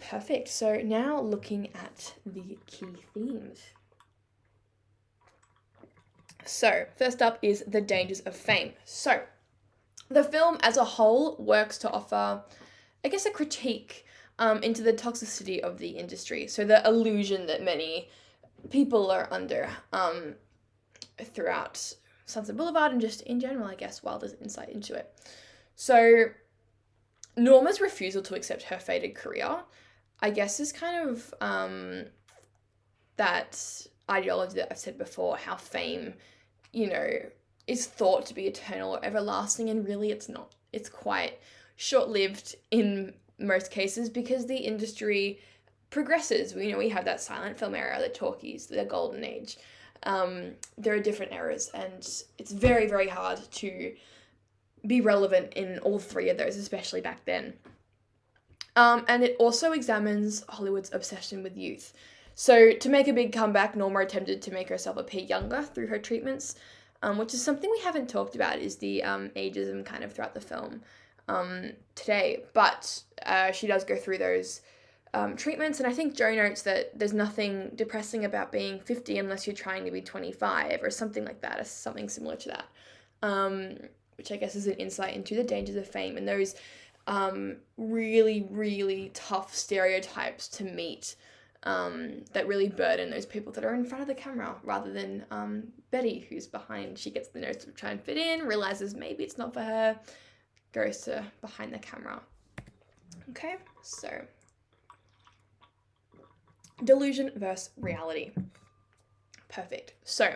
Perfect. So now looking at the key themes. So first up is the dangers of fame. So the film as a whole works to offer, I guess, a critique into the toxicity of the industry. So the illusion that many people are under throughout Sunset Boulevard and just in general, I guess, Wilder's insight into it. So Norma's refusal to accept her fated career, I guess, is kind of that ideology that I've said before, how fame, is thought to be eternal or everlasting, and really it's not. It's quite short-lived in most cases because the industry progresses. We have that silent film era, the talkies, the golden age. There are different eras, and it's very, very hard to be relevant in all three of those, especially back then. And it also examines Hollywood's obsession with youth. So to make a big comeback, Norma attempted to make herself appear younger through her treatments, which is something we haven't talked about, is the ageism kind of throughout the film today. But she does go through those treatments, and I think Joe notes that there's nothing depressing about being 50 unless you're trying to be 25 or something like that, or something similar to that, which I guess is an insight into the dangers of fame and those really, really tough stereotypes to meet that really burden those people that are in front of the camera, rather than Betty, who's behind. She gets the notes to try and fit in, realizes maybe it's not for her, goes to behind the camera. Okay, so delusion versus reality. Perfect. So,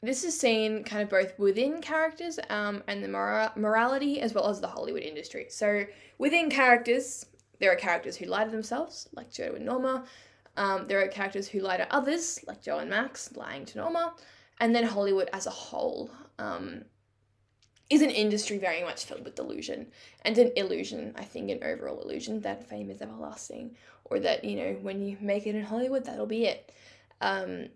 this is seen kind of both within characters and the morality as well as the Hollywood industry. So, within characters, there are characters who lie to themselves, like Joe and Norma. There are characters who lie to others, like Joe and Max, lying to Norma. And then Hollywood as a whole is an industry very much filled with delusion and an illusion, I think, an overall illusion that fame is everlasting, or that, when you make it in Hollywood, that'll be it. And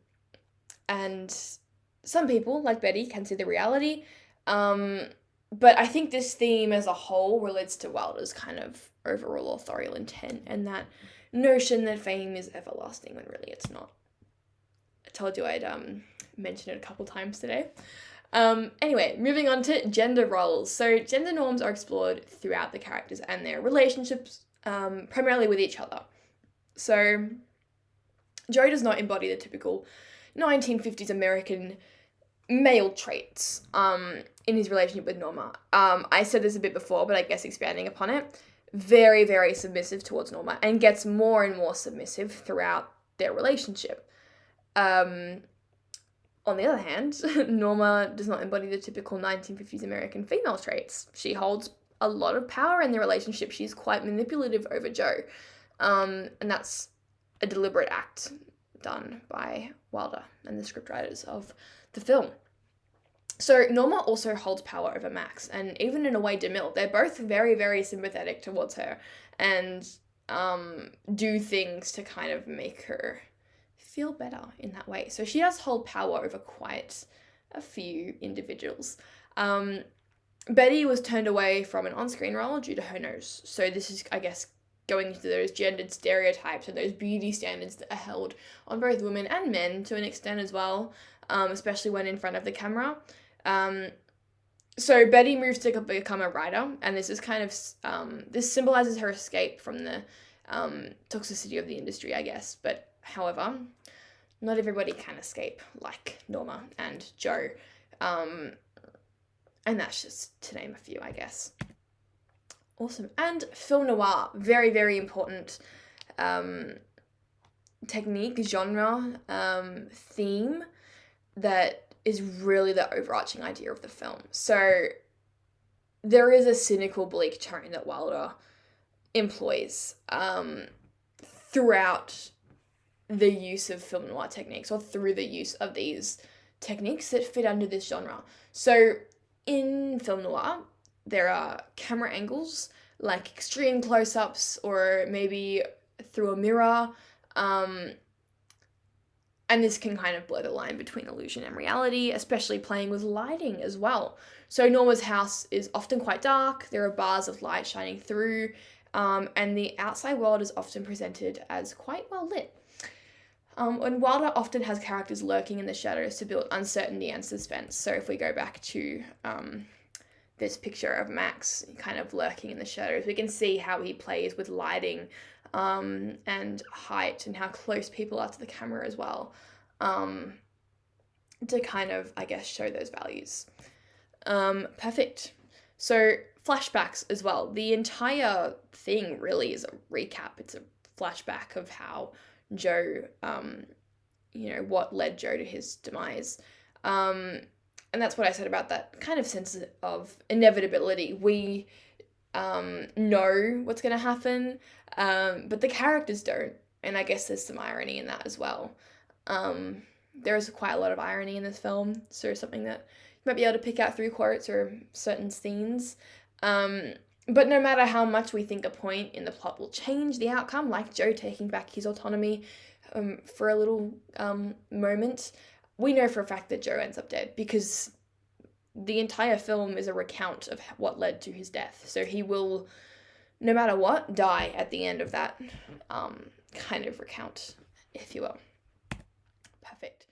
some people, like Betty, can see the reality. But I think this theme as a whole relates to Wilder's kind of overall authorial intent and that notion that fame is everlasting when really it's not. I told you I'd mention it a couple times today. Anyway, moving on to gender roles. So gender norms are explored throughout the characters and their relationships, primarily with each other. So Joe does not embody the typical 1950s American male traits in his relationship with Norma. I said this a bit before, but I guess expanding upon it, very, very submissive towards Norma and gets more and more submissive throughout their relationship. On the other hand, Norma does not embody the typical 1950s American female traits. She holds a lot of power in the relationship. She's quite manipulative over Joe. And that's a deliberate act done by Wilder and the scriptwriters of the film. So Norma also holds power over Max, and even in a way DeMille. They're both very, very sympathetic towards her and do things to kind of make her feel better in that way. So she does hold power over quite a few individuals. Betty was turned away from an on-screen role due to her nose. So this is, I guess, going into those gendered stereotypes and those beauty standards that are held on both women and men to an extent as well, especially when in front of the camera. So Betty moves to become a writer, and this is kind of, this symbolizes her escape from the toxicity of the industry, I guess. But however, not everybody can escape like Norma and Joe. And that's just to name a few, I guess. Awesome. And film noir, very, very important technique, genre, theme that is really the overarching idea of the film. So there is a cynical, bleak tone that Wilder employs throughout the use of film noir techniques, or through the use of these techniques that fit under this genre. So in film noir, there are camera angles, like extreme close-ups, or maybe through a mirror, and this can kind of blur the line between illusion and reality, especially playing with lighting as well. So Norma's house is often quite dark. There are bars of light shining through, and the outside world is often presented as quite well lit. And Wilder often has characters lurking in the shadows to build uncertainty and suspense. So if we go back to this picture of Max kind of lurking in the shadows, we can see how he plays with lighting and height and how close people are to the camera as well, to kind of, I guess, show those values. Perfect. So flashbacks as well. The entire thing really is a recap. It's a flashback of how Joe, what led Joe to his demise. And that's what I said about that kind of sense of inevitability. We know what's going to happen, but the characters don't. And I guess there's some irony in that as well. There is quite a lot of irony in this film, so something that you might be able to pick out through quotes or certain scenes. But no matter how much we think a point in the plot will change the outcome, like Joe taking back his autonomy for a little moment, we know for a fact that Joe ends up dead because the entire film is a recount of what led to his death. So he will, no matter what, die at the end of that kind of recount, if you will. Perfect.